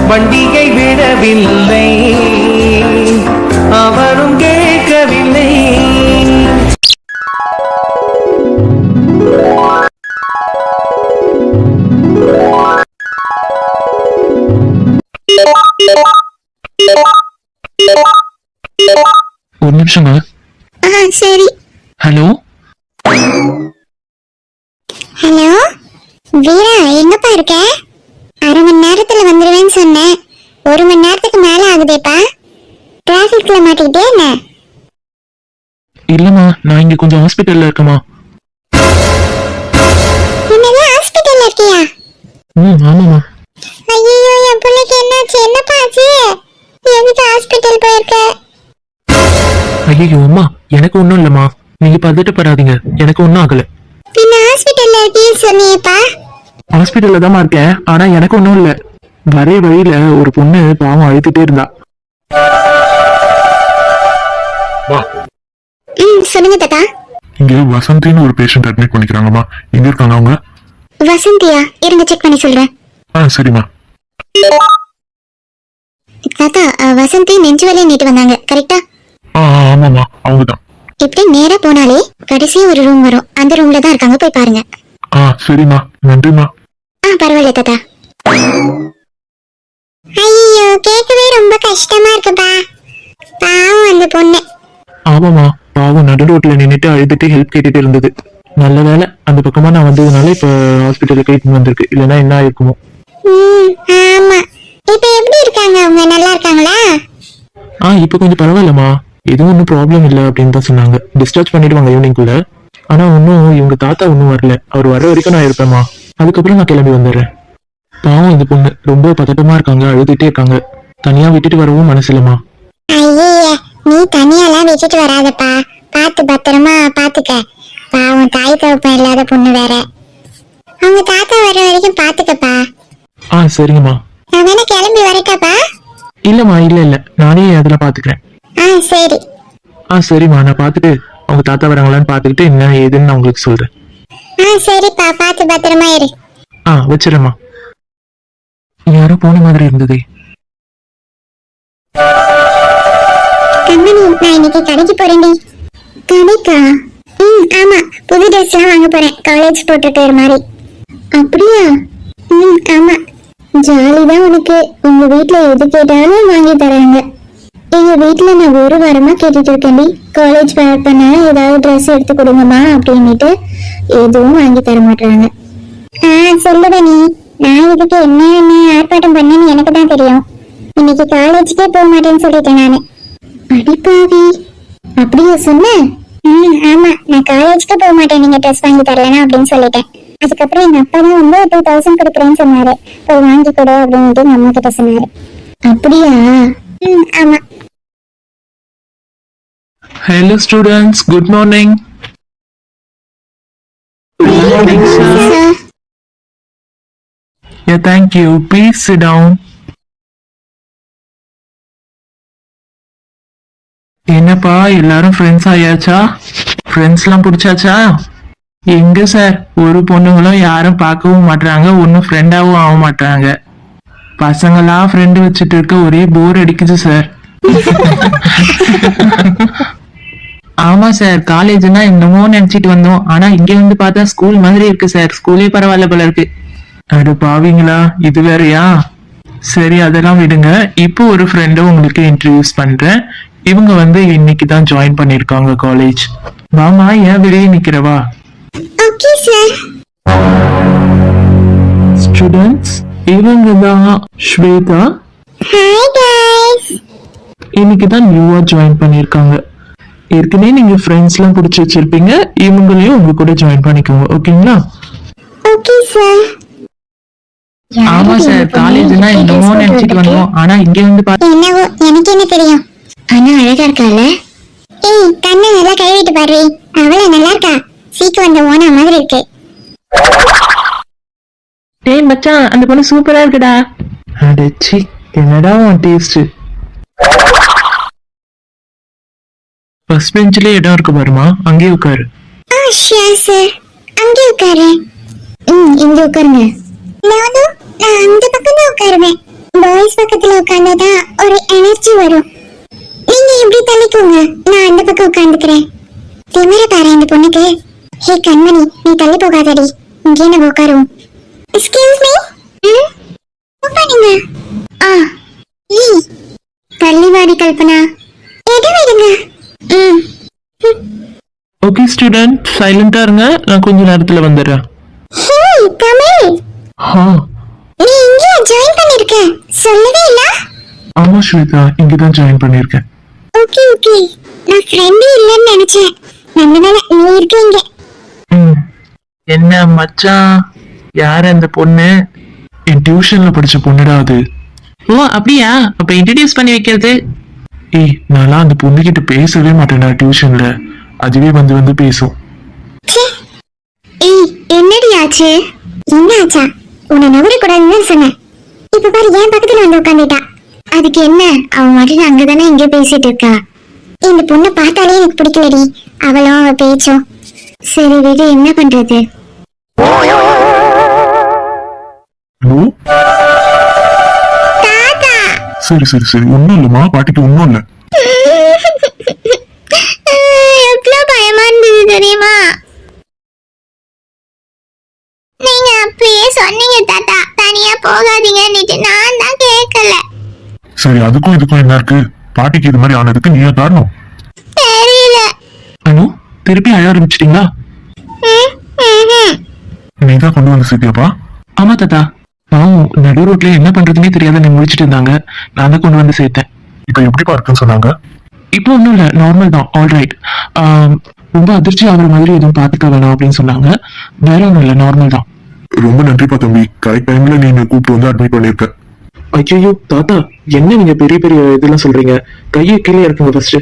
வண்டியை விடவில்லை, அவரும் கேட்கவில்லை. ஒரு நிமிஷங்க. சரி. ஹலோ ஹலோ வீரா, எங்கப்பா இருக்க? அரை மணி நேரத்துல வந்துருவேன்னு சொன்னேன். 1 மணி நேரத்துக்கு மேல ஆகுதேப்பா. டிராபிக்ல மாட்டிக்கிட்டே என்ன? இல்லம்மா, நான் இங்க கொஞ்சம் ஹாஸ்பிட்டல்ல இருக்கேம்மா. என்னது, ஹாஸ்பிட்டல்ல இருக்கியா? ஆமாம்மா. ஐயோ, என் பிள்ளைக்கு என்னாச்சு? என்னப்பா ஆச்சு? எதுக்கு ஹாஸ்பிட்டல் போயிருக்க? ஐயோ அம்மா, எனக்கு ஒண்ணும் இல்லம்மா, நீங்க பதட்டப்படாதீங்க, எனக்கு ஒன்னும் ஆகல. பின்ன ஹாஸ்பிட்டல்ல இருக்கீன்னு சொன்னியேப்பா. ஹாஸ்பிட்டல்ல தான் இருக்கேன், ஆனா எனக்கு ஒன்னும் இல்ல. வர வழியில ஒரு பொண்ணு பாவம் அழுத்திட்டே இருந்தா. சொல்லுங்க தாத்தா. இங்க வசந்தின்னு ஒரு பேஷண்ட் அட்மிட் பண்ணிக்கிறாங்கம்மா. எங்க இருக்காங்க அவங்க? வசந்தியா? இருங்க, செக் பண்ணி சொல்றேன். சரிம்மா. தாத்தா, வசந்தி நெஞ்சு வலியை நீட்டு வந்தாங்க, கரெக்டா? ஆமாம்மா, அவங்கதான். இப்படி நேரா போனாலே கடைசி ஒரு ரூம் வரும், அந்த ரூம்ல தான் இருக்காங்க, போய் பாருங்க. சரிம்மா, நன்றிம்மா. பரவாயில்ல தாத்தா. ஐயோ, கேட்கவே ரொம்ப கஷ்டமா இருக்குப்பா. பாவம் அந்த பொண்ணு. ஆமாம்மா, பாவம் நடு ரோட்ல நின்னுட்டு அழுதுட்டு ஹெல்ப் கேட்டுட்டு இருந்தது. நல்ல வேலை அந்த பக்கமா நான் வந்ததுனால இப்ப ஹாஸ்பிட்டலுக்கு ட்ரீட்மெண்ட் வந்திருக்கு, இல்லைன்னா என்ன ஆயிருக்குமோ. ஆமா. இப்ப எப்படி இருக்காங்க அவங்க? நல்லா இருக்காங்களா? இப்ப கொஞ்சம் பரவாயில்லம்மா, எதுவும் ஒன்றும் ப்ராப்ளம் இல்லை அப்படின்னு தான் சொன்னாங்க. டிஸ்சார்ஜ் பண்ணிடுவாங்க ஈவினிங்குள்ள. ஆனா ஒன்னும் இவங்க தாத்தா ஒன்னும் வரல. அவர் வர வரைக்கும் நான் இருப்பேம்மா, அதுக்கப்புறம் நான் கிளம்பி வந்துடுறேன். பாவம் இந்த பொண்ணு ரொம்ப பதட்டமா இருக்காங்க, அழுதுட்டே இருக்காங்க. தனியா விட்டுட்டு வரவும் மனசு இல்லம்மா. ஐயே, நீ தனியாலாம் விட்டுட்டு வராதப்பா, பார்த்து பத்திரமா பாத்துக்க. பாவம் தாய் தகப்பன் இல்லாத பொண்ணு வேற. அவங்க தாத்தா வர வரைக்கும் பாத்துக்கப்பா. சரிங்கம்மா. நான் வேணா கிளம்பி வரட்டாப்பா? இல்லம்மா, இல்ல நானே அதெல்லாம் பாத்துக்கிறேன். சரி. சரிம்மா, நான் பாத்துட்டு அவங்க தாத்தா வராங்களான்னு பாத்துக்கிட்டு என்ன ஏதுன்னு நான் உங்களுக்கு சொல்றேன். சரிப்பா, பார்த்து பத்திரமா இரு. வச்சிடறேம்மா. யாரோ போன மாதிரி இருந்ததே. கண்மணி, நான் இன்னைக்கு கடைக்கு போறேன்டி. கடைக்கா? ஆமா, புது ட்ரெஸ் எல்லாம் வாங்க போறேன், காலேஜ் போட்டுட்டு ஒரு மாதிரி. அப்படியா? ஆமா. ஜாலிதான் உனக்கு. உங்க வீட்டுல எது கேட்டாலும் வாங்கி தராங்க. எங்க வீட்டுல நான் ஒரு வாரமா கேட்டுட்டு இருக்கேன்டி, காலேஜ் பேர் பண்ண ஏதாவது ட்ரெஸ் எடுத்து கொடுங்கம்மா அப்படின்னுட்டு. எதுவும் வாங்கி தர மாட்டாங்க. சொல்லுவ நீ. நான் இதுக்கு என்ன ஆர்ப்பாட்டம் பண்ணேன்னு எனக்கு தான் தெரியும். இன்னைக்கு காலேஜுக்கே போக மாட்டேன்னு சொல்லிட்டேன் நானு. அடிப்பாவி, அப்படியே சொன்ன? ஆமா, நான் காலேஜுக்கு போக மாட்டேன் நீங்க ட்ரெஸ் வாங்கி தரலனா அப்படின்னு சொல்லிட்டேன். அதுக்கப்புறம் எங்க அப்பா தான் வந்து 2000 கொடுக்குறேன்னு சொன்னாரு, போய் வாங்கி கொடு அப்படின்ட்டு எங்க அம்மா கிட்ட சொன்னாரு. அப்படியா? ஆமா. Hello students, good morning. Good morning sir. Yeah, thank you. Please sit down. என்னப்பா எல்லாரும் ஃப்ரெண்ட்ஸ் ஆயாச்சா? ஃப்ரெண்ட்ஸ்லாம் பிடிச்சாச்சா? எங்க சார், ஒரு பொண்ணுங்களும் யாரும் பார்க்கவும் மாட்டாங்க, ஒன்னும் ஃப்ரெண்டாவும் ஆக மாட்டாங்க. பசங்களாம் ஃப்ரெண்டு வச்சுட்டு இருக்க ஒரே போர் அடிக்குது சார். ஆமா சார், காலேஜ்னா என்னமோ நினைச்சிட்டு வந்தோம், ஆனா இங்க வந்து பார்த்தா ஸ்கூல் மாதிரி இருக்கு சார். ஸ்கூலே பரவாயில்ல போல இருக்கு. அடு பாவீங்களா, இது வேறயா? சரி, அதெல்லாம் விடுங்க. இப்போ ஒரு ஃப்ரெண்டை உங்களுக்கு இன்ட்ரடியூஸ் பண்றேன். இவங்க வந்து இன்னைக்கு தான் ஜாயின் பண்ணிருக்காங்க காலேஜ். வாமா, ஏன் வெளியே நிக்கிறவா? Okay sir. ஸ்டூடெண்ட்ஸ், இவங்க தான் ஸ்வேதா. Hi guys. இன்னைக்கு தான் நியூவா ஜாயின் பண்ணிருக்காங்க. ஏற்கனவே நீங்க ஃப்ரெண்ட்ஸ் எல்லாம் பிடிச்சி வச்சிருப்பீங்க, இவங்களையும் உங்க கூட ஜாயின் பண்ணிக்கோங்க, ஓகேங்களா? Okay sir. ஆமா சார், காலேஜ்னா என்னமோ நினைச்சிட்டு வந்தோம், ஆனா இங்க வந்து பார்த்தா என்னவோ எனக்கு என்ன தெரியும். ஆனா அழகா இருக்கால. ஏய், கண்ணை நல்லா கழுவிட்டு பாரு, அவள நல்லா இருக்கா. சீக்கு வந்த ஓனா மாதிரி இருக்கு. டேய் மச்சான், அந்த பொண்ணு சூப்பரா இருக்குடா. அடச்சி, என்னடா உன் டேஸ்ட். ஃபர்ஸ்ட் பெஞ்சிலே இடம் இருக்கு பாருமா, அங்கேயே உட்காரு. ஷியர் சார், அங்கே உட்காரு. இங்க உட்காருங்க. நான் அந்த பக்கம் தான் உட்காருவேன். பாய்ஸ் பக்கத்துல உட்கார்ந்தாதான் ஒரு எனர்ஜி வரும். நீங்க இப்படி தள்ளிக்கோங்க, நான் அந்த பக்கம் உட்கார்ந்துக்கிறேன். திமிர பாரு இந்த பொண்ணுக்கு. ஹே கண்மணி, நீ தள்ளி போகாதடி, இங்கே நம்ம உட்காருவோம். Excuse me. உட்காருங்க. தள்ளி வாடி கல்பனா. இடம் விடுங்க. ஓகே ஸ்டூடெண்ட், சைலண்டா இருங்க, நான் கொஞ்ச நேரத்துல வந்துடுறேன். ஹே தமிழ், நீ இங்கே ஜாயின் பண்ணிருக்க, சொல்லவே இல்ல? ஆமா ஸ்வேதா, இங்கதான் ஜாயின் பண்ணிருக்கேன். ஓகே ஓகே, நான் ஃப்ரெண்டே இல்லைன்னு நினைச்சேன். நம்மளால நீ இருக்கீங்க. என்ன மச்சான், யார் அந்த பொண்ணு? என் டியூஷன்ல படிச்ச பொண்ணுடா அது. ஓ அப்படியா, அப்ப இன்ட்ரடியூஸ் பண்ணி வைக்கிறது. ஏய், நான்லாம் அந்த பொண்ணுகிட்ட பேசவே மாட்டேன்டா டியூஷன்ல. அதுவே வந்து வந்து பேசும். ஏய் என்னடி ஆச்சு? என்ன ஆச்சா? உன்னை நவர கூடாதுன்னு சொன்னேன். இப்ப பாரு என் பக்கத்துல வந்து உட்காந்துட்டா. அதுக்கு என்ன, அவன் மட்டும் அங்கதானே இங்க பேசிட்டு இருக்கா. இந்த பொண்ணை பார்த்தாலே எனக்கு பிடிக்கலடி, அவளும் அவ பேச்சும். சரி விடு, என்ன பண்றது? ஹலோ. தாத்தா. சரி சரி சரி, ஒன்னும் இல்லம்மா, பாட்டிக்கு ஒன்னும் இல்ல. எவ்வளவு பயமா இருந்தது தெரியுமா? நீங்க அப்பயே சொன்னீங்க தாத்தா, தனியா போகாதீங்கன்னு, நான் தான் கேட்கல. சரி, அதுக்கும் இதுக்கும் என்ன இருக்கு? பாட்டிக்கு இது மாதிரி ஆனதுக்கு நீயா காரணம். தெரியல. அனு, திருப்பி அழ ஆரம்பிச்சிட்டீங்களா? நீதான் கொண்டு வந்து சேர்த்தியாப்பா? ஆமா தாத்தா, பாவம் நடு ரோட்ல என்ன பண்றதுன்னே தெரியாத நீ முடிச்சிட்டு இருந்தாங்க, நான் தான் கொண்டு வந்து சேர்த்தேன். இப்ப எப்படிப்பா இருக்குன்னு சொன்னாங்க? இப்போ ஒன்றும் இல்லை, நார்மல் தான், ஆல்ரைட். ரொம்ப அதிர்ச்சி ஆகிற மாதிரி எதுவும் பார்த்துக்க வேணாம் அப்படின்னு சொன்னாங்க. வேற ஒன்றும் இல்லை, நார்மல் தான். ரொம்ப நன்றிப்பா தம்பி, கரெக்ட் டைம்ல நீங்க கூப்பிட்டு வந்து அட்மிட் பண்ணிருக்க. ஐயோ தாத்தா, என்ன நீங்க பெரிய பெரிய இதெல்லாம் சொல்றீங்க? கையை கீழே இருக்குங்க ஃபர்ஸ்ட்.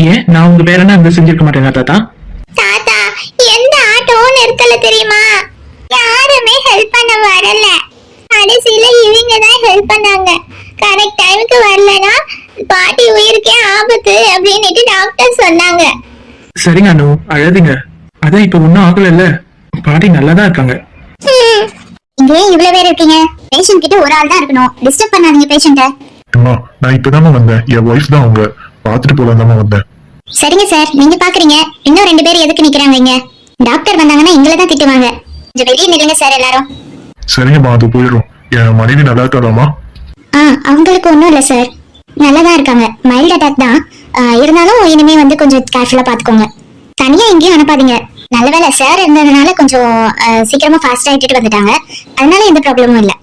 ஏன் நான் உங்க பேர் என்ன அங்க செஞ்சிருக்க மாட்டேனா தாத்தா? தாத்தா, எந்த ஆட்டோவும் நிறுத்தல தெரியுமா? யாருமே ஹெல்ப் பண்ண வரல. கடைசியில இவங்க தான் ஹெல்ப் பண்ணாங்க. கரெக்ட் டைமுக்கு வரலனா பாட்டி உயிருக்கே ஆபத்து அப்படின்னுட்டு டாக்டர் சொன்னாங்க. சரிங்க அனு, அழாதீங்க. அதான் இப்ப ஒன்னும் ஆகல, பாட்டி நல்லாதான் இருக்காங்க. இங்க ஏன் இவ்வளவு பேர் இருக்கீங்க? பேஷண்ட் கிட்ட ஒரு ஆள் தான் இருக்கணும், டிஸ்டர்ப் பண்ணாதீங்க பேஷண்ட. அம்மா, நான் இப்பதாம்மா வந்தேன். என் ஒய்ஃப் தான் அவங்க. பாத்துட்டு போலாம் வந்தேன். சரிங்க சார், நீங்க பாக்குறீங்க. இன்னும் 2 பேர் எதுக்கு நிக்கிறாங்க இங்க? டாக்டர் வந்தாங்கன்னா எங்களை தான் திட்டுவாங்க. கொஞ்சம் வெளியே நில்லுங்க சார் எல்லாரும். சரிங்கம்மா, அது போயிடும். என் மனைவி நல்லா இருக்காளாமா? அவங்களுக்கு ஒன்றும் இல்லை சார், நல்லாதான் இருக்காங்க. மைல்ட் அட்டாக் தான், இருந்தாலும் இனிமே வந்து கொஞ்சம் கேர்ஃபுல்லா பாத்துக்கோங்க. தனியா எங்கேயும் அனுப்பாதீங்க. நல்ல வேலை சார் இருந்ததுனால கொஞ்சம் சீக்கிரமா ஃபாஸ்டா இட்டுட்டு வந்துட்டாங்க, அதனால எந்த ப்ராப்ளமும் இல்லை.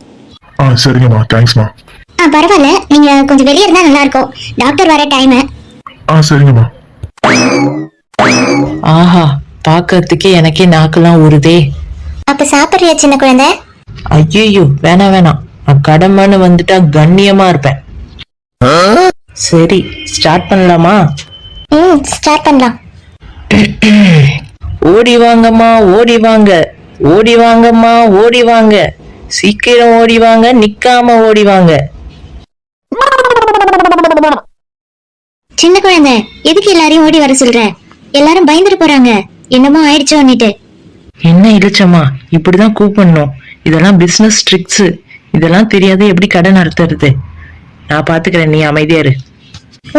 சரிங்கம்மா, தேங்க்ஸ்மா. பரவாயில்ல, நீங்க கொஞ்சம் வெளியே இருந்தா நல்லா இருக்கும். டாக்டர் வர டைம். சரிங்கம்மா. ஆஹா, பாக்கிறதுக்கே எனக்கே நாக்கெல்லாம் ஊறுதே. அப்ப சாப்பிடுறியா சின்ன குழந்தை? ஐயோ, வேணாம் வேணாம், நான் கடமைன்னு வந்துட்டா கண்ணியமா இருப்பேன். சரி, ஸ்டார்ட் பண்ணலாமா? ஸ்டார்ட் பண்ணலாம். ஓடி வாங்கம்மா, ஓடி வாங்க, ஓடி வாங்கம்மா, ஓடி வாங்க, சீக்கிரம் ஓடி வாங்க, நிக்காம ஓடி வாங்க. சின்ன குழந்தை, எதுக்கு எல்லாரையும் ஓடி வர சொல்ற? எல்லாரும் பயந்துட்டு போறாங்க, என்னமோ ஆயிடுச்சோன்னுட்டு. என்ன இழுச்சம்மா, இப்படிதான் கூப்பிடணும். இதெல்லாம் பிசினஸ் ட்ரிக்ஸ். இதெல்லாம் தெரியாது எப்படி கடை நடத்துறது? நான் பாத்துக்கிறேன், நீ அமைதியா இரு.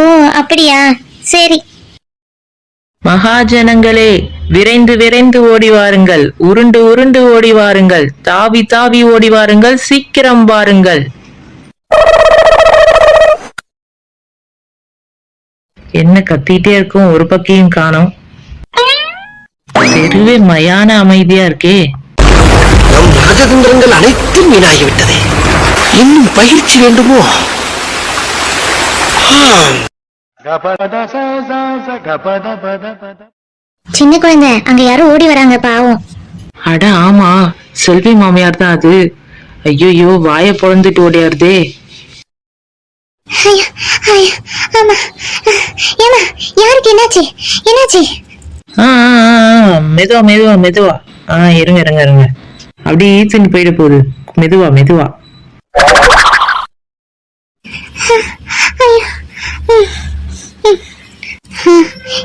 ஓ அப்படியா, சரி. மகாஜனங்களே, விரைந்து விரைந்து ஓடி வாருங்கள், உருண்டு உருண்டு ஓடி வாருங்கள், தாவி தாவி ஓடி வாருங்கள், சீக்கிரம் வாருங்கள். என்ன கத்திட்டே இருக்கும், ஒரு பக்கையும் காணோம். தெருவே மயான அமைதியா இருக்கே. நம் ராஜதந்திரங்கள் அனைத்தும் வீணாகிவிட்டது. இன்னும் பயிற்சி வேண்டுமோ? சின்ன குழந்தை, அங்க யாரும் ஓடி வராங்க, பாவம். அட ஆமா, செல்வி மாமியார் தான் அது. ஐயோ, வாய பொழந்துட்டு ஓடியாருதே. ஆமா, ஏமா யாருக்கு என்னாச்சு? என்னாச்சு? மெதுவா மெதுவா மெதுவா. இருங்க இருங்க இருங்க, அப்படியே ஈத்துன்னு போயிட போகுது. மெதுவா மெதுவா.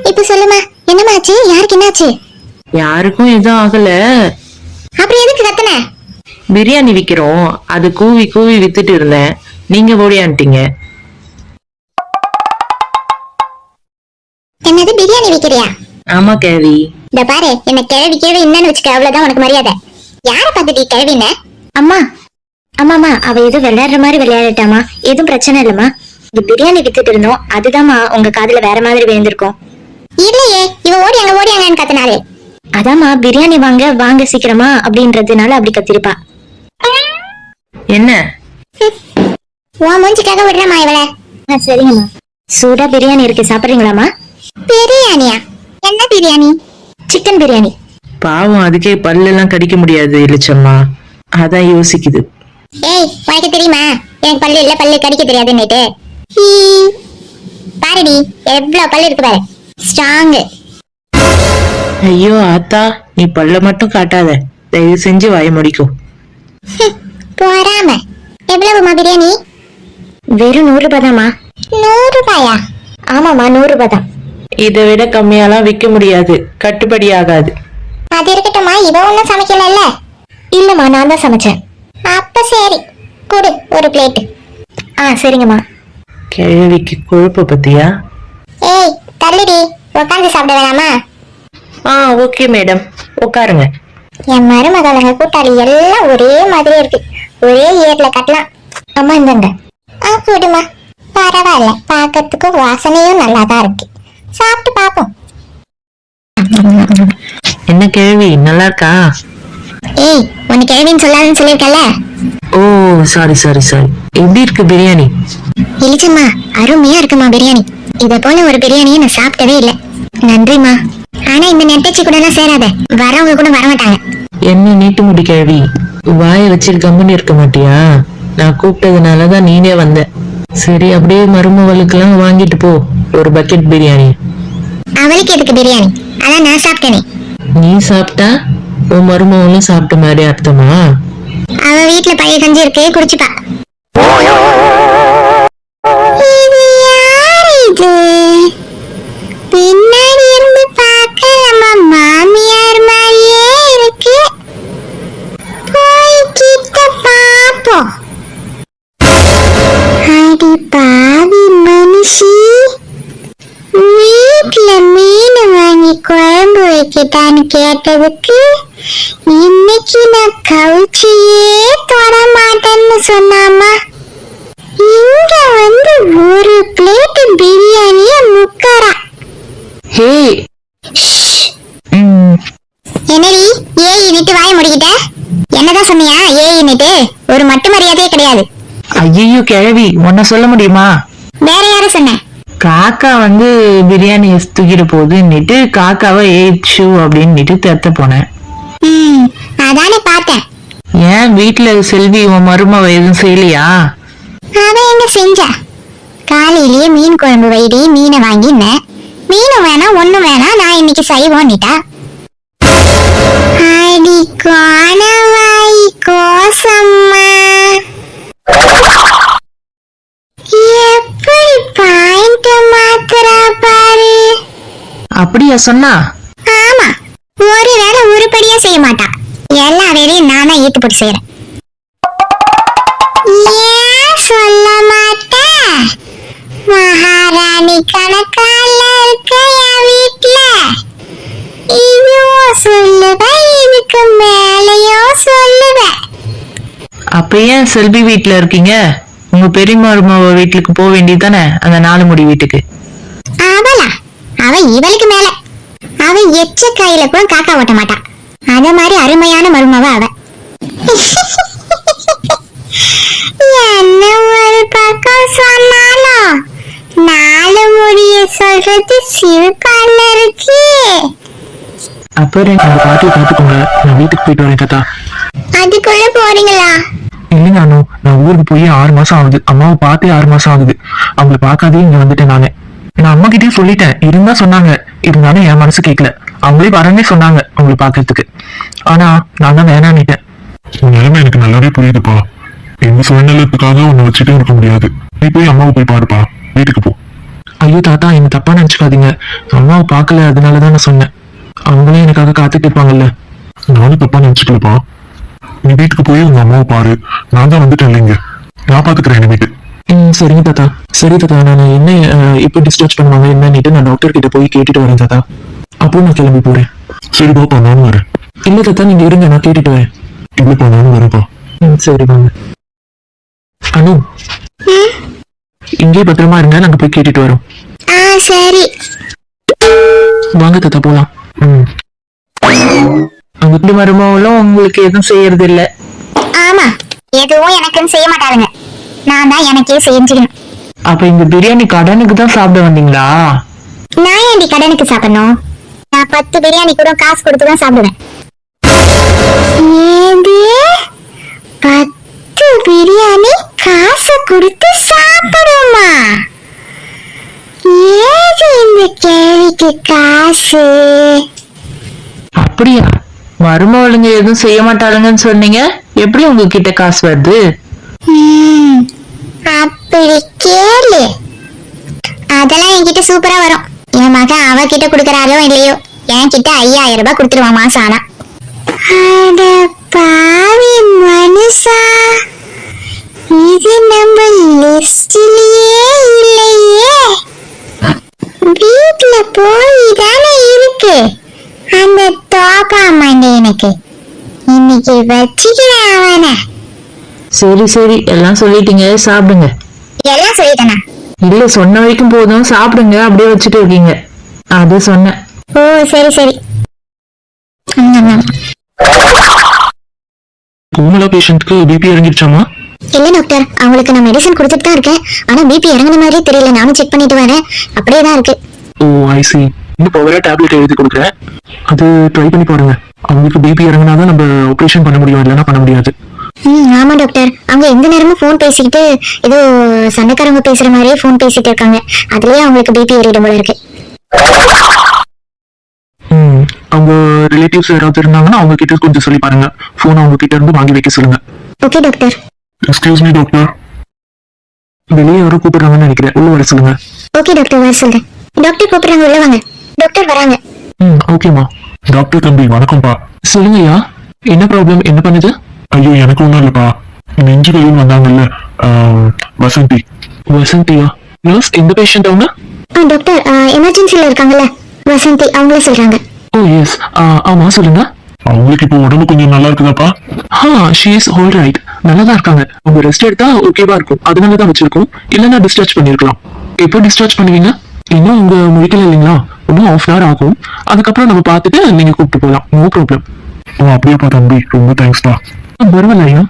இப்ப சொல்லுமா, என்னமாச்சு? யாருக்கு என்னாச்சு? யாருக்கும் எதுவும் ஆகல. அப்புறம் எதுக்கு கத்துன? பிரியாணி விக்கிறோம், அது கூவி கூவி வித்துட்டு இருந்தேன். நீங்க ஓடியான்ட்டீங்க. என்னது பிரியாணி விக்கிறியா? ஆமா கேள்வி. இந்த பாரு, என்ன கிழவி கிழவி என்னன்னு வச்சுக்க, அவ்வளவுதான் உனக்கு மரியாதை. யார பார்த்துட்டு கிழவின்னு? அம்மா அம்மாமா, அவ எதுவும் விளையாடுற மாதிரி விளையாடட்டாமா, எதுவும் பிரச்சனை இல்லம்மா. இந்த பிரியாணி வித்துட்டு இருந்தோம், அதுதாம்மா உங்க காதுல வேற மாதிரி விழுந்திருக்கும். இல்லையே, இவ ஓடியாங்கன்னு கத்தினாலே. அதாம்மா பிரியாணி வாங்க வாங்க சீக்கிரமா அப்படின்றதுனால அப்படி கத்திருப்பா. என்ன உன் மூஞ்சிக்காக விடுறமா இவள. சரிங்கம்மா. சூடா பிரியாணி இருக்கு, சாப்பிடுறீங்களாமா? பிரியாணியா? என்ன பிரியாணி? சிக்கன் பிரியாணி. பாவம், அதுக்கே பல்லெல்லாம் கடிக்க முடியாது இளிச்சம்மா, அதான் யோசிக்குது. ஏய், உனக்கு தெரியுமா எனக்கு பல்லு இல்ல, பல்லு கடிக்க தெரியாதுன்னுட்டு? பாருடி எவ்வளவு பல்லு இருக்கு பாரு, ஸ்ட்ராங். ஐயோ ஆத்தா, நீ பல்ல மட்டும் காட்டாத, தயவு செஞ்சு வாய முடிக்கும். போறாம. எவ்வளவுமா பிரியாணி? வெறும் 100 ரூபாய் தான்மா. 100 ரூபாயா? ஆமாமா, 100 ரூபாய் தான். இதை விட கம்மியாலாம் விற்க முடியாது, கட்டுப்படி ஆகாது. அது இருக்கட்டும்மா, இவ ஒண்ணும் சமைக்கல? இல்லம்மா, நான் தான் சமைச்சேன். அப்ப சரி, கொடு ஒரு பிளேட். சரிங்கம்மா. கிழவிக்கு கொழுப்ப பத்தியா? ஏய் தள்ளுடி, உட்காந்து சாப்பிட வேணாமா? ஓகே மேடம், உட்காருங்க. என் மருமகளுங்க கூட்டாளி எல்லாம் ஒரே மாதிரி இருக்கு, ஒரே ஏர்ல கட்டலாம். அம்மா இந்தங்க. கூடுமா, பரவாயில்ல, பார்க்கறதுக்கு வாசனையும் நல்லாதான் இருக்கு. சாப்பிட்டு பாப்போம். என்ன கிழவி, நல்லா இருக்கா? ஏய், உனக்கு கேள்வின்னு சொல்லாதுன்னு சொல்லியிருக்கல. ஓ சாரி. எப்படி இருக்கு பிரியாணி? இளிச்சம்மா, அருமையா இருக்குமா பிரியாணி. இத போல ஒரு பிரியாணியை நான் சாப்பிட்டதே இல்ல. நன்றிமா. ஆனா இந்த நெட்டச்சி கூட எல்லாம் சேராத, வரவங்க கூட வரமாட்டாங்க. என்ன நீட்டு முடி கிழவி, வாய வச்சு கம்முன்னு இருக்க மாட்டியா? நான் கூப்பிட்டதுனாலதான் நீனே வந்த. சரி, அப்படியே மருமவளுக்கெல்லாம் வாங்கிட்டு போ ஒரு பக்கெட் பிரியாணி. அவளுக்கு எதுக்கு பிரியாணி? அதான் நான் சாப்பிட்டேனே. நீ சாப்பிட்டா உன் மருமவளும் சாப்பிட்ட மாதிரி அர்த்தமா? அவ வீட்டுல பழைய கஞ்சி இருக்கு, குடிச்சுப்பா. இது யாரு இது? பின்னாடி இருந்து பார்க்க நம்ம மாமியார் மாதிரியே இருக்கு. போய் கிட்ட பாப்போம். அடி பாவி மனுஷி, வீட்டுல மீன் வாங்கி குழம்பு வைக்கட்டான்னு கேட்டதுக்கு இன்னைக்கு நான் கவுச்சியே தொட மாட்டேன்னு சொன்னாமா. இங்க வந்து ஒரு பிளேட் பிரியாணிய முக்கறா. ஹே என்னடி ஏய் நிட்டு வாய முடிக்கிட்ட? என்னதான் சொன்னியா ஏய் நிட்டு? ஒரு மட்டு மரியாதையே கிடையாது. ஐயோ கிழவி, உன்ன சொல்ல முடியுமா? வேற யார சொன்ன? காக்கா வந்து பிரியாணி தூக்கிட்டு போகுதுன்னுட்டு காக்காவை ஏச்சு அப்படின்னு தெத்த போனேன். அதானே பார்த்தேன். ஏன் வீட்டுல செல்வி உன் மருமவ எதுவும் செய்யலையா? அவ எங்க செஞ்சா? காலையிலேயே மீன் குழம்பு வைடி, மீனை வாங்கினேன். மீனும் வேணாம் ஒண்ணும் வேணாம், நான் இன்னைக்கு சைவோன்னிட்டா. அடி கோணவாய் கோசம்மா, எப்படி பாயிண்ட் மாத்துறா பாரு. அப்படியா சொன்னா? ஆமா, ஒரு வேளை உருப்படியா செய்ய மாட்டா, எல்லா வேலையும் நானா ஈட்டு போட்டு செய்யறேன். ஏன் சொல்ல மாட்டேன்? மகாராணி கணக்கால இருக்க என் வீட்டுல இதுவும் சொல்லுவேன், இதுக்கு மேலையும் சொல்லுவேன். அப்ப ஏன் செல்வி வீட்டுல இருக்கீங்க? உங்க பெரிய மருமவ வீட்டுக்கு போக வேண்டியதானே, அந்த 4 முடி வீட்டுக்கு. அவளா? அவ இவளுக்கு மேல. அவ எச்ச கையில கூட காக்கா ஓட்ட மாட்டா. அத மாதிரி அருமையான மருமவ அவ. என்ன ஒரு பக்கம் சொன்னாலும் 4 முடிய சொல்றது சிறுபால இருக்கு. அப்புறம் அந்த பாட்டியை பார்த்துக்கோங்க, நான் வீட்டுக்கு போயிட்டு வரேன் தாத்தா. அதுக்குள்ள போறீங்களா? இல்லைங்க அண்ணு, நான் ஊருக்கு போய் 6 மாசம் ஆகுது. அம்மாவை பார்த்தே 6 மாசம் ஆகுது. அவங்களை பார்க்காதே இங்க வந்துட்டேன் நானு. நான் அம்மா கிட்டயும் சொல்லிட்டேன், இருந்தா சொன்னாங்க. இருந்தாலும் என் மனசு கேட்கல. அவங்களே வரேன்னே சொன்னாங்க அவங்களை பாக்குறதுக்கு. ஆனா நான் தான் வேணான்னுட்டேன். நிலைமை எனக்கு நல்லாவே புரியுதுப்பா. எந்த சுயநலத்துக்காக உன்னை வச்சுட்டே இருக்க முடியாது. நீ போய் அம்மாவை போய் பாருப்பா, வீட்டுக்கு போ. ஐயோ தாத்தா, என்ன தப்பா நினைச்சுக்காதீங்க. அம்மாவை பார்க்கல, அதனாலதான் நான் சொன்னேன். அவங்களே எனக்காக காத்துட்டு இருப்பாங்கல்ல. நானும் தப்பா நினைச்சுக்கலப்பா. நீ வீட்டுக்கு போய் உங்க அம்மாவை பாரு. நான் தான் வந்துட்டேன் இல்லைங்க, நான் பாத்துக்கிறேன் இனிமேட்டு. சரிங்க தாத்தா. சரி தாத்தா, நான் என்ன எப்போ டிஸ்சார்ஜ் பண்ணுவாங்க என்னன்னுட்டு நான் டாக்டர் கிட்ட போய் கேட்டுட்டு வரேன் தாத்தா. அப்போ நான் கிளம்பி போறேன். சரி பாப்பா, நானும் வரேன். இல்ல தாத்தா, நீங்க இருங்க, நான் கேட்டுட்டு வரேன். இல்லப்பா, நானும் வரேன்ப்பா. சரி வாங்க. அனு, இங்கே பத்திரமா இருங்க, நாங்க போய் கேட்டுட்டு வரோம். சரி. வாங்க தாத்தா போலாம். அங்க இப்படி மருமகளும் உங்களுக்கு எதுவும் செய்யறது இல்ல. ஆமா, எதுவும் எனக்குன்னு செய்ய மாட்டாருங்க. நான் தான் எனக்கே செஞ்சுக்கணும். அப்ப இந்த பிரியாணி கடனுக்கு தான் சாப்பிட வந்தீங்களா? நான் ஏன்டி கடனுக்கு சாப்பிடணும்? நான் 10 பிரியாணி கூட காசு கொடுத்து தான் சாப்பிடுவேன். ஏது 10 பிரியாணி காசு கொடுத்து சாப்பிடுமா? ஏது இந்த கேள்விக்கு காசு? அப்படியா? மருமகளுங்க எதுவும் செய்ய மாட்டாளுங்கன்னு சொன்னீங்க, எப்படி உங்ககிட்ட காசு வருது? அப்படி கேளு. அதெல்லாம் என்கிட்ட சூப்பரா வரும். என் மகன் அவகிட்ட கொடுக்கறாரோ இல்லையோ, என்கிட்ட 5000 ரூபாய் கொடுத்துருவான் மாசம் ஆனா. அட பாவி மனுஷா, இது நம்ம லிஸ்ட்லயே இல்லையே. வீட்டுல போய் தானே இருக்கு அந்த தோப்பா மண்டையனுக்கு. இன்னைக்கு வச்சுக்கிறேன் அவனை. சரி சரி, எல்லாம் சொல்லிட்டீங்க, சாப்பிடுங்க. எல்லாம் சொல்லிட்டேனா? இல்ல, சொன்ன வரைக்கும் போதும், சாப்பிடுங்க. அப்படியே வச்சுட்டு இருக்கீங்க, அது சொன்னேன். ஓ சரி சரி. கோமலா பேஷண்ட்க்கு பிபி இறங்கிடுச்சாமா? இல்ல டாக்டர், அவங்களுக்கு நான் மெடிசன் கொடுத்துட்டு தான் இருக்கேன். ஆனா பிபி இறங்குன மாதிரியே தெரியல. நானும் செக் பண்ணிட்டு வரேன், அப்படியே தான் இருக்கு. ஓ ஐ சி. இன்னும் பவரா டேப்லெட் எழுதி கொடுக்குறேன், அது ட்ரை பண்ணி பாருங்க. அவங்களுக்கு பிபி இறங்கினாதான் நம்ம ஆப்ரேஷன் பண்ண முடியும், இல்லைன்னா பண்ண முடியாது. ஆமா டாக்டர், அவங்க எந்த நேரமும் போன் பேசிக்கிட்டு ஏதோ சண்டைக்காரங்க பேசுற மாதிரியே போன் பேசிட்டு இருக்காங்க. அதுலயே அவங்களுக்கு பிபி ஏறிடும் போல இருக்கு. அவங்க ரிலேட்டிவ்ஸ் யாராவது இருந்தாங்கன்னா அவங்க கிட்ட கொஞ்சம் சொல்லி பாருங்க. போன் அவங்க கிட்ட இருந்து வாங்கி வைக்க சொல்லுங்க. Okay doctor. Excuse me doctor. வெளியே யாரோ கூப்பிடுறாங்கன்னு நினைக்கிறேன், உள்ள வர சொல்லுங்க. ஓகே டாக்டர், வர சொல்றேன். டாக்டர் கூப்பிடுறாங்க, உள்ள வாங்க. டாக்டர் வராங்க. ஓகேமா. டாக்டர் தம்பி வணக்கம்ப்பா. சொல்லுங்கய்யா, என்ன ப்ராப்ளம், என்ன பண்ணுது? ஐயோ எனக்கு ஒன்றும் இல்லைப்பா. நெஞ்சு வலின்னு வந்தாங்கல்ல, வசந்தி. வசந்தியா? நர்ஸ், இந்த பேஷண்ட் அவங்க? டாக்டர், எமர்ஜென்சில இருக்காங்கல்ல வசந்தி, அவங்களே சொல்றாங்க. ஓ எஸ், ஆமா சொல்லுங்க. அவங்களுக்கு இப்போ உடம்பு கொஞ்சம் நல்லா இருக்குதாப்பா? ஷீ இஸ் ஆல் ரைட், நல்லா தான் இருக்காங்க. அவங்க ரெஸ்ட் எடுத்தா ஓகேவா இருக்கும், அதனால தான் வச்சிருக்கோம். இல்லைன்னா டிஸ்சார்ஜ் பண்ணிருக்கலாம். எப்போ டிஸ்சார்ஜ் பண்ணுவீங்க? இன்னும் உங்க முடிக்கல இல்லைங்களா? இன்னும் 1/2 hour ஆகும். அதுக்கப்புறம் நம்ம பார்த்துட்டு நீங்க கூப்பிட்டு போகலாம், நோ ப்ராப்ளம். ஓ அப்படியாப்பா தம்பி, ரொம்ப தேங்க்ஸ்ப்பா. பரவாயில்லையா?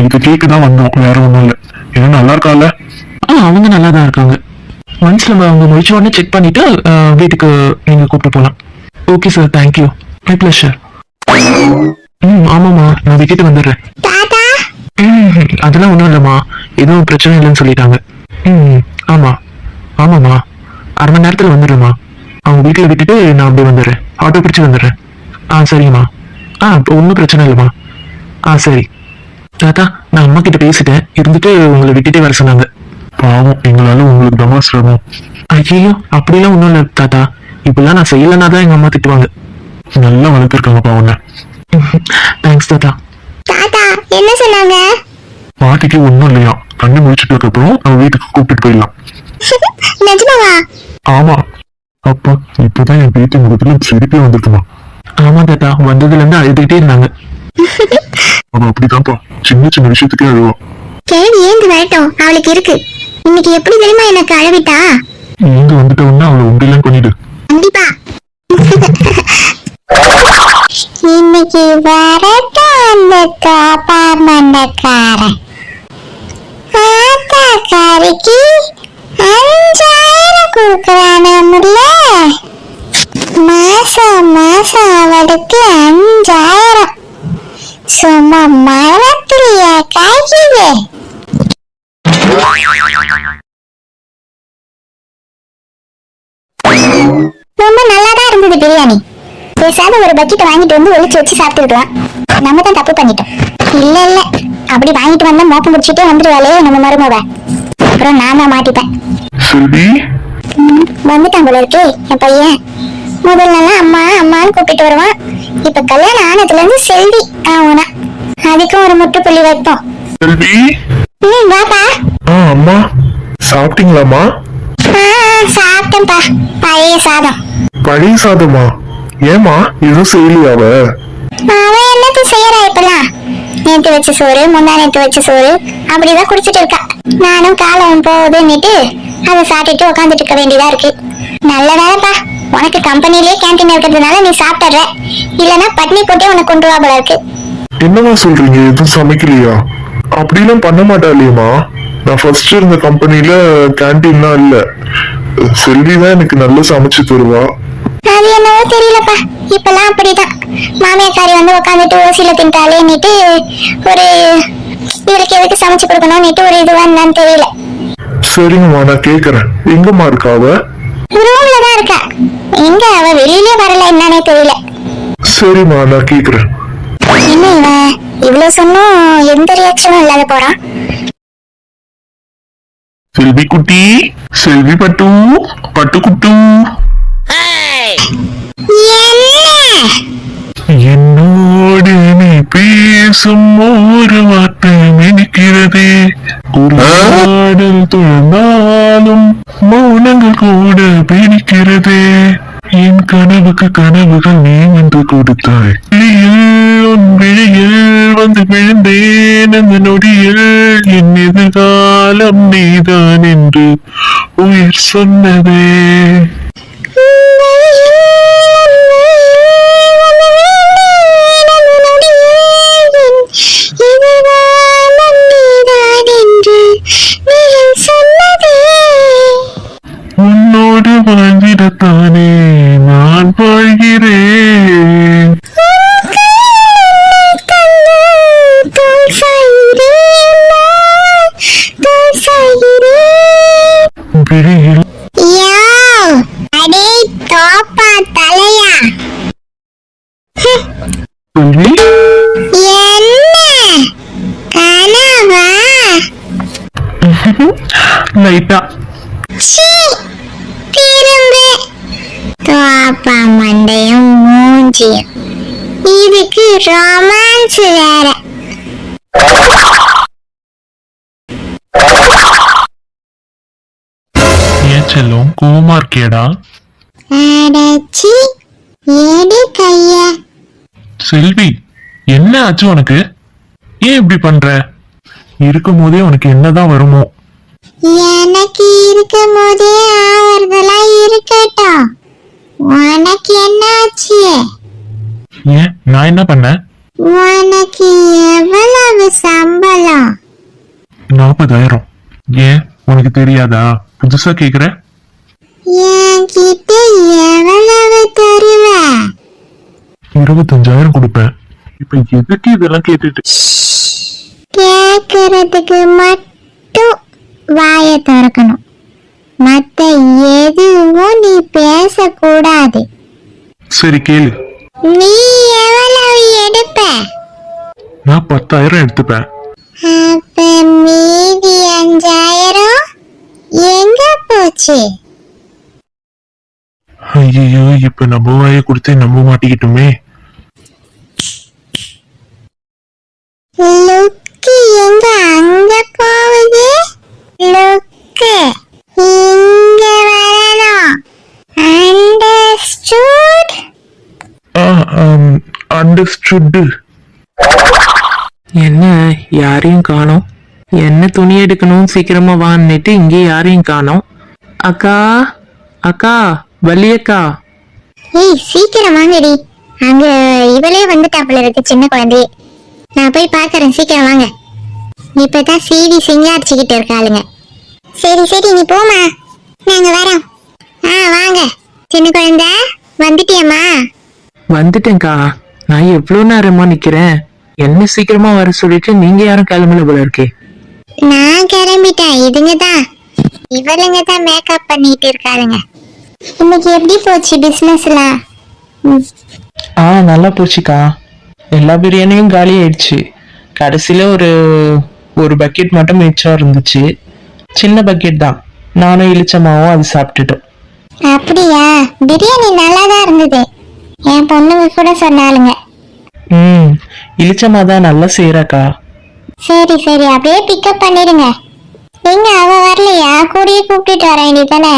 இது கேட்க தான் வந்தோம், வேற ஒன்றும் இல்லை. ஏன்னா நல்லா இருக்கால? அவங்க நல்லா தான் இருக்காங்க. ஒன்ஸ் நம்ம அவங்க முடிச்ச உடனே செக் பண்ணிட்டு வீட்டுக்கு நீங்க கூப்பிட்டு போகலாம். Okay sir, thank you, my pleasure. ஆமாம்மா, நான் விட்டுட்டு வந்துடுறேன். தாத்தா, அதெல்லாம் ஒன்றும் இல்லைம்மா, எதுவும் பிரச்சனை இல்லைன்னு சொல்லிட்டாங்க. ஆமா ஆமாம்மா, 1/2 மணி நேரத்தில் வந்துடுறேம்மா. அவங்க வீட்டில் விட்டுட்டு நான் அப்படியே வந்துடுறேன், ஆட்டோ பிடிச்சி வந்துடுறேன். சரிங்கம்மா. இப்போ ஒன்றும் பிரச்சனை இல்லைம்மா. சரி தாத்தா, நான் அம்மா கிட்ட பேசிட்டேன், இருந்துட்டு உங்களை விட்டுட்டே வர சொன்னாங்க. பாவம், எங்களால உங்களுக்கு தமா சிரமம். ஐயோ, அப்படிலாம் ஒன்றும் இல்லை தாத்தா, இப்பெல்லாம் நான் செய்யலைன்னா தான் எங்கள் அம்மா திட்டுவாங்க. நல்லா வளர்த்துருக்காங்கப்பா உன்னை. தேங்க்ஸ் தாத்தா. தாத்தா என்ன சொன்னாங்க? பாட்டிக்கு ஒன்றும் இல்லையா, கண்ணு முடிச்சுட்டு அப்புறம் நம்ம வீட்டுக்கு கூப்பிட்டு போயிடலாம். நிஜமாவா? ஆமா அப்பா, இப்பதான் என் பேத்தி முகத்துல சிரிப்பே வந்துருக்குமா. ஆமா தாத்தா, வந்ததுல இருந்து அழுதுகிட்டே இருந்தாங்க. அவ அப்படிதான்ப்பா, சின்ன சின்ன விஷயத்துக்கே அழுவா. கேள்வி ஏந்து வரட்டும், அவளுக்கு இருக்கு. இன்னைக்கு எப்படி தெரியுமா எனக்கு அழவிட்டா? நீங்க வந்துட்டோம்னா அவளை உண்டிலாம் பண்ணிடு. கண்டிப்பா. இன்னைக்கு வரட்டும் அந்த காப்பா மண்டக்காரன். ஆத்தாக்காரிக்கு 5000 கொடுக்கறானுல, மாசம் மாசம் அவளுக்கு 5000. சும்மா மரத்திலேயே காய்க்குது. ரொம்ப நல்லாதான் இருந்தது பிரியாணி. பேசாத ஒரு பக்கெட் வாங்கிட்டு வந்து ஒளிச்சு வச்சு சாப்பிட்டுருக்கலாம். நம்ம தான் தப்பு பண்ணிட்டோம். இல்ல இல்ல, அப்படி வாங்கிட்டு வந்தா மோப்பம் முடிச்சுட்டே வந்துருவாளே நம்ம மருமவ. அப்புறம் நான் தான் மாட்டிப்பேன். செல்வி, வந்துட்டான் போல இருக்கே என் பையன். முதல்ல அம்மா அம்மான்னு கூப்பிட்டு வருவான். இப்ப கல்யாணம் ஆனதுல இருந்து செல்வி ஆனா, அதுக்கும் ஒரு முற்றுப்புள்ளி வைப்போம். செல்வி. வாப்பா. அம்மா சாப்பிட்டீங்களாம்மா? சாப்பிட்டேன்ப்பா. பழைய சாதம். பழைய சாதமா? ஏமா எதுவும் செய்யலையாவ? அவ என்னது செய்யறா இப்பெல்லாம்? நேத்து வச்ச சோறு, முந்தா நேத்து வச்ச சோறு அப்படிதான் குடிச்சிட்டு இருக்கா. நானும் காலம் போகுதுன்னுட்டு அதை சாப்பிட்டுட்டு உட்காந்துட்டு இருக்க வேண்டியதா இருக்கு. நல்ல வேலைப்பா, உனக்கு கம்பெனிலேயே கேன்டீன் இருக்கிறதுனால நீ சாப்பிடுற. இல்லைன்னா பட்னி போட்டே உனக்கு கொண்டு வா போல இருக்கு. என்னமா சொல்றீங்க? எதுவும் சமைக்கலையா? அப்படிலாம் பண்ண மாட்டா இல்லையம்மா. நான் ஃபர்ஸ்ட் இருந்த கம்பெனில கேன்டீன்லாம் இல்ல. செல்வி தான் எனக்கு நல்லா சமைச்சு தருவா. அது என்னவோ தெரியலப்பா, இப்பெல்லாம் அப்படிதான். மாமியாக்காரி வந்து உட்காந்துட்டு ஓசியில தின்ட்டாலேன்னுட்டு ஒரு இவளுக்கு எதுக்கு சமைச்சு கொடுக்கணும்னுட்டு ஒரு இதுவா இருந்தான்னு தெரியல. சரிங்கம்மா, நான் கேக்குறேன். எங்கம்மா இருக்கா அவ? ரூம்ல தான் இருக்கா. எங்க அவ வெளியிலே வரல, என்னன்னே தெரியல. சரிம்மா, நான் கேக்குறேன். என்ன இவன் இவ்வளவு சொன்னும் எந்த ரியாக்ஷனும் இல்லாத போறான். செல்வி குட்டி, செல்வி பட்டு, பட்டு குட்டு, என்னோடு நீ பேசும் ஒரு வார்த்தை நினைக்கிறதே. ஒரு பாடல் துழந்தாலும் மௌனங்கள் கூட பிடிக்கிறதே. என் கனவுக்கு கனவுகள் நீ வந்து கொடுத்தாய். உன் விழியில் வந்து விழுந்தேன் அந்த நொடியில். என் எதிர்காலம் நீதான் என்று உயிர் சொன்னதே. உன்னோடு வாழ்ந்திடத்தானே நான் வாழ்கிறேன். விழியில் செல்வி, லைட்டா மண்டையும் மூஞ்சியும் இதுக்கு ரொமான்ஸ் வேற. ஏன் செல்லும் கோவமா இருக்கேடா? அடச்சி எடு கைய. செல்வி, என்ன ஆச்சு உனக்கு? ஏன் இப்படி பண்ற? இருக்கும் போதே உனக்கு என்னதான் வருமோ? எனக்கு இருக்கும் போதே ஆவறதெல்லாம் இருக்கட்டும். உனக்கு என்னாச்சு? ஏன் நான் என்ன பண்ணேன்? உனக்கு எவ்வளவு சம்பளம்? 40,000. ஏன் உனக்கு தெரியாதா? புதுசா கேக்குற? என்கிட்ட எவ்வளவு தருவ? 25,000 கொடுப்பேன். இப்ப எதுக்கு இதெல்லாம் கேட்டுட்டு? கேக்குறதுக்கு மட்டும் வாய திறக்கணும். மத்த எதுவும் நீ பேசக்கூடாது. சரி கேளு. நீ எவ்வளவு எடுப்ப? நான் 10,000 எடுத்துப்பேன். அப்ப மீதி 5,000 எங்க போச்சு? ஐயோ, இப்ப நம்ம வாயை கொடுத்து நம்ப மாட்டிக்கிட்டுமே. லுக்கு எங்க அங்க போகுது? லுக்கு இங்க வரணும். அண்டர்ஸ்டூட்? அண்டர்ஸ்டுட். என்ன யாரையும் காணோம்? என்ன துணி எடுக்கணும் சீக்கிரமா வான்னுட்டு இங்கே யாரையும் காணோம். அக்கா, அக்கா, வள்ளியக்கா. ஏய் சீக்கிரம் வாங்கடி. அங்க இவளே வந்துட்டாப்புல இருக்கு, சின்ன குழந்தை. நான் போய் பாக்குறேன், சீக்கிரம் வாங்க. இப்பதான் சீடி சிங்காரிச்சுக்கிட்டு இருக்காளுங்க. சரி சரி நீ போமா, நாங்க வரோம். வாங்க சின்ன குழந்தை, வந்துட்டியம்மா? வந்துட்டேன்க்கா. நான் எவ்வளவு நேரமா நிக்கிறேன். என்ன சீக்கிரமா வர சொல்லிட்டு நீங்க யாரும் கிளம்பல போல இருக்கே. நான் கிளம்பிட்டேன். இதுங்க தான் இவளுங்க தான் மேக்கப் பண்ணிட்டு இருக்காளுங்க. இன்னைக்கு எப்படி போச்சு பிசினஸ்லாம்? நல்லா போச்சுக்கா. எல்லா பிரியாணியும் காலி ஆயிடுச்சு. கடைசியில ஒரு பக்கெட் மட்டும் மிச்சம் இருந்துச்சு. சின்ன பக்கெட் தான். நானும் இளிச்சமாவும் அது சாப்பிட்டுட்டோம். அப்படியா? பிரியாணி நல்லா தான் இருந்தது. என் பொண்ணுங்க கூட சொன்னாலுங்க. இளிச்சமா தான் நல்லா செய்யறாக்கா. சரி சரி அப்படியே பிக்கப் பண்ணிடுங்க. எங்க அவ வரலையா? கூடயே கூப்பிட்டுட்டு வர வேண்டியதானே?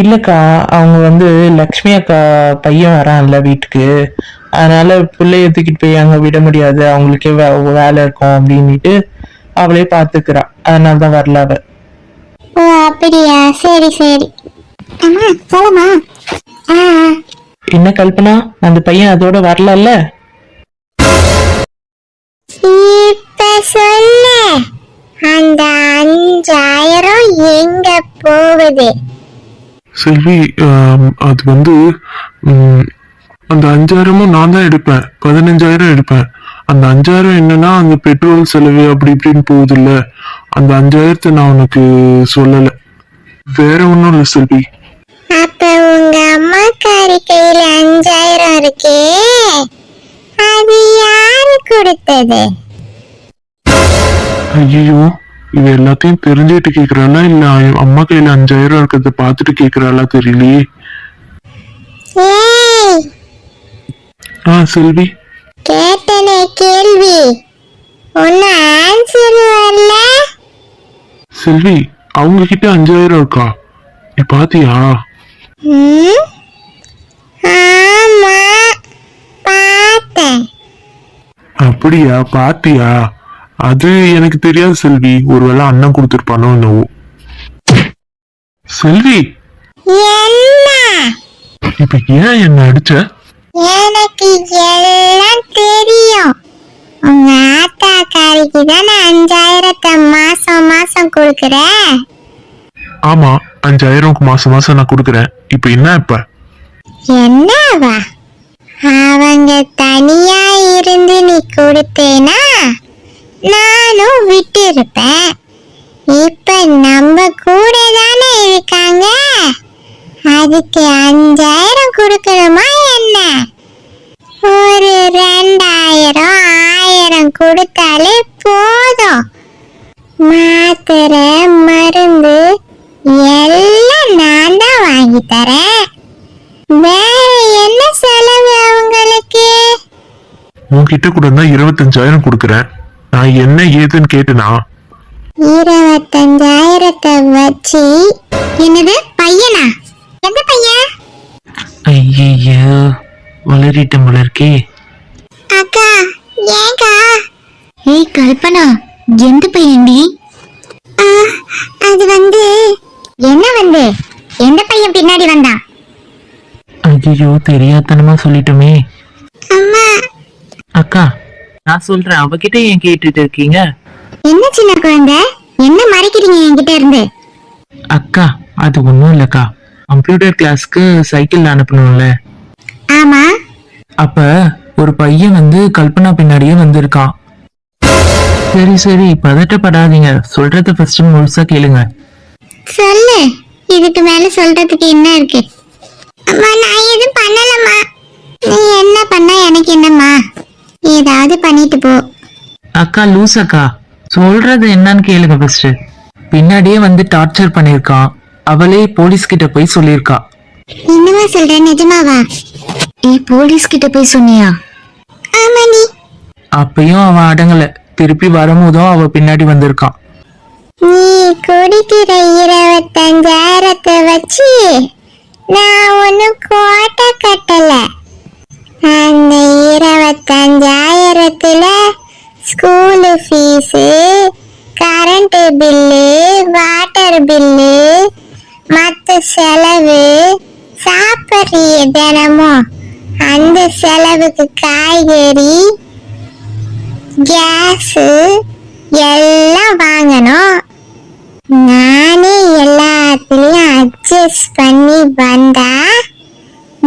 இல்லக்கா, அவங்க வந்து லக்ஷ்மி அக்கா பையன் வரான்ல வீட்டுக்கு, அதனால பிள்ளைய தூக்கிட்டு போய் அங்க விட முடியாது, அவங்களுக்கே வேலை இருக்கும் அப்படின்னுட்டு அவளே பாத்துக்கிறா, அதனாலதான் வரல அவ. ஓ அப்படியா, சரி சரி. அம்மா போலாமா? என்ன கல்பனா, அந்த பையன் அதோட வரலல்ல? இப்ப சொல்லு, அந்த 5000 எங்க போகுது? செல்வி, அது வந்து அந்த 5000மும் நான் தான் எடுப்பேன். 15,000 எடுப்பேன். அந்த 5000 என்னன்னா அந்த பெட்ரோல் செலவு அப்படி இப்படின்னு போகுது இல்ல, அந்த 5000 நான் உனக்கு சொல்லல, வேற ஒன்றும் இல்லை செல்வி. அப்ப உங்க அம்மாக்காரி கையில 5000 இருக்கே, அது யாரு கொடுத்தது? ஐயோ, இது எல்லாத்தையும் தெரிஞ்சுட்டு கேக்குறாளா இல்ல அம்மா கையில 5000 இருக்கிறத பாத்துட்டு கேக்குறாளா தெரியலையே. ஏய், செல்வி, கேட்டனே கேள்வி, ஒன்னு ஆன்சர் வரல. செல்வி, அவங்க கிட்ட 5000 இருக்கா? நீ பாத்தியா? ம், ஆமா பார்த்தேன். அப்படியா, பாத்தியா? அது எனக்கு தெரியாது செல்வி, ஒருவேளை அண்ணன் கொடுத்திருப்பானோ என்னவோ. செல்வி, என்ன? இப்ப ஏன் என்ன அடிச்ச? எனக்கு எல்லாம் தெரியும். உங்க ஆத்தாக்காரிக்கு தானே 5000 மாசம் மாசம் கொடுக்குற. ஆமா, 5000 மாசம் மாசம் நான் கொடுக்குறேன். இப்ப என்ன? இப்ப என்னவா? அவங்க தனியா இருந்து நீ கொடுத்தேனா நானும் விட்டு இருப்பேன். இப்ப நம்ம கூட தானே இருக்காங்க, அதுக்கு 5000 கொடுக்கணுமா என்ன? ஒரு 2000 1000 கொடுத்தாலே போதும். மாத்திரை மருந்து எல்லாம் நான் தான் வாங்கி தரேன். வேற என்ன செலவு அவங்களுக்கு? உன்கிட்ட கூட தான் 25,000 கொடுக்குறேன். நான் என்ன ஏதுன்னு கேட்டனா? 25,000 வச்சு என்னது பையனா? எந்த பையன்? ஐயோ, வளரிட்டம் வளர்க்கே. அக்கா, ஏங்கா? ஏய் கல்பனா, எந்த பையன்டி? அது வந்து என்ன வந்து எந்த பையன் பின்னாடி வந்தான்? ஐயோ, தெரியாதனமா சொல்லிட்டோமே. அம்மா. அக்கா, நான் சொல்றேன், அவகிட்ட ஏன் கேட்டுட்டு இருக்கீங்க? என்ன சின்ன குழந்தை, என்ன மறைக்கிறீங்க என்கிட்ட இருந்து? அக்கா, அது ஒண்ணும் இல்லக்கா, கம்ப்யூட்டர் கிளாஸ்க்கு சைக்கிள் அனுப்பணும்ல, ஆமா. அப்ப ஒரு பையன் வந்து கல்பனா பின்னாடியே வந்திருக்கான். சரி சரி, பதட்டப்படாதீங்க, சொல்றத ஃபர்ஸ்ட் முழுசா கேளுங்க. சொல்லு, இதுக்கு மேல சொல்றதுக்கு என்ன இருக்கு? அம்மா, நான் எதுவும் பண்ணலம்மா. நீ என்ன பண்ண எனக்கு என்னம்மா? ஏதாவது பண்ணிட்டு போ. அக்கா லூஸ் அக்கா, சொல்றது என்னன்னு கேளுங்க ஃபர்ஸ்ட். பின்னாடியே வந்து டார்ச்சர் பண்ணிருக்கான், அவளே போலீஸ் கிட்ட போய் சொல்லியிருக்கா. என்னமா சொல்ற, நிஜமாவா? போலீஸ் கிட்ட போய் சொன்னியா? ஆமா. நீ அப்பயும் அவன் அடங்கல, திருப்பி வரும்போதும் அவ பின்னாடி வந்திருக்கான். நீ குடிக்கிற 25,000 வச்சு நான் ஒன்னும் கோட்டை கட்டல. அந்த 25,000 school fees, current bill, water bill, மத்த செலவு, சாப்பிட்றிய தினமும் அந்த செலவுக்கு காய்கறி, கேஸு எல்லாம் வாங்கணும். நானே எல்லாத்துலயும் அட்ஜஸ்ட் பண்ணி வந்தா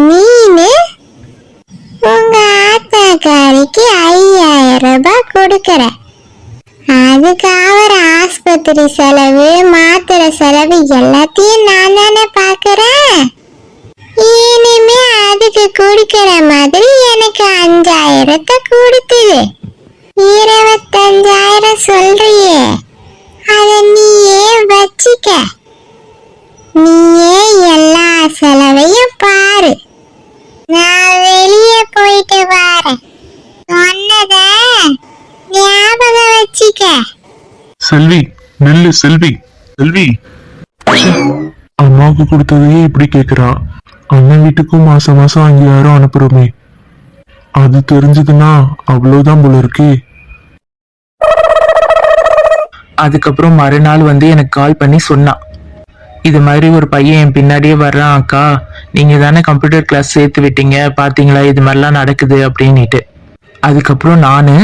நீனு உங்க ஆத்தாக்காரிக்கு 5,000 ரூபாய் கொடுக்கற. அதுக்கு அவர் ஆஸ்பத்திரி செலவு, மாத்திரை செலவு எல்லாத்தையும் நான் தானே பாக்குறேன். இனிமே அதுக்கு கொடுக்கற மாதிரி எனக்கு 5,000 கொடுத்துது. 25,000 சொல்றியே, அத நீயே வச்சுக்க. நீயே எல்லா செலவையும் பாரு. நான் வெளியே போயிட்டு வரேன். சொன்னத ஞாபகம் வச்சுக்க. செல்வி, நெல்லு செல்வி செல்வி ச்சே, அம்மாவுக்கு கொடுத்ததையே இப்படி கேக்குறா. அண்ணன் வீட்டுக்கும் மாசம் மாசம் 5000 அனுப்புறோமே, அது தெரிஞ்சதுன்னா அவ்வளவுதான் போல இருக்கே. அதுக்கப்புறம் மறுநாள் வந்து எனக்கு கால் பண்ணி சொன்னான், இது மாதிரி ஒரு பையன் என் பின்னாடியே வர்றான் அக்கா, நீங்க தானே கம்ப்யூட்டர் கிளாஸ் சேர்த்து விட்டீங்க, பாத்தீங்களா இது மாதிரிலாம் நடக்குது அப்படின்னுட்டு. அதுக்கப்புறம் நானு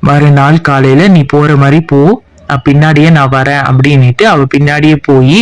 மறுநாள் காலையில நீ போற மாதிரி போ, நான் பின்னாடியே நான் வரேன் அப்படின்னுட்டு அவ பின்னாடியே போய்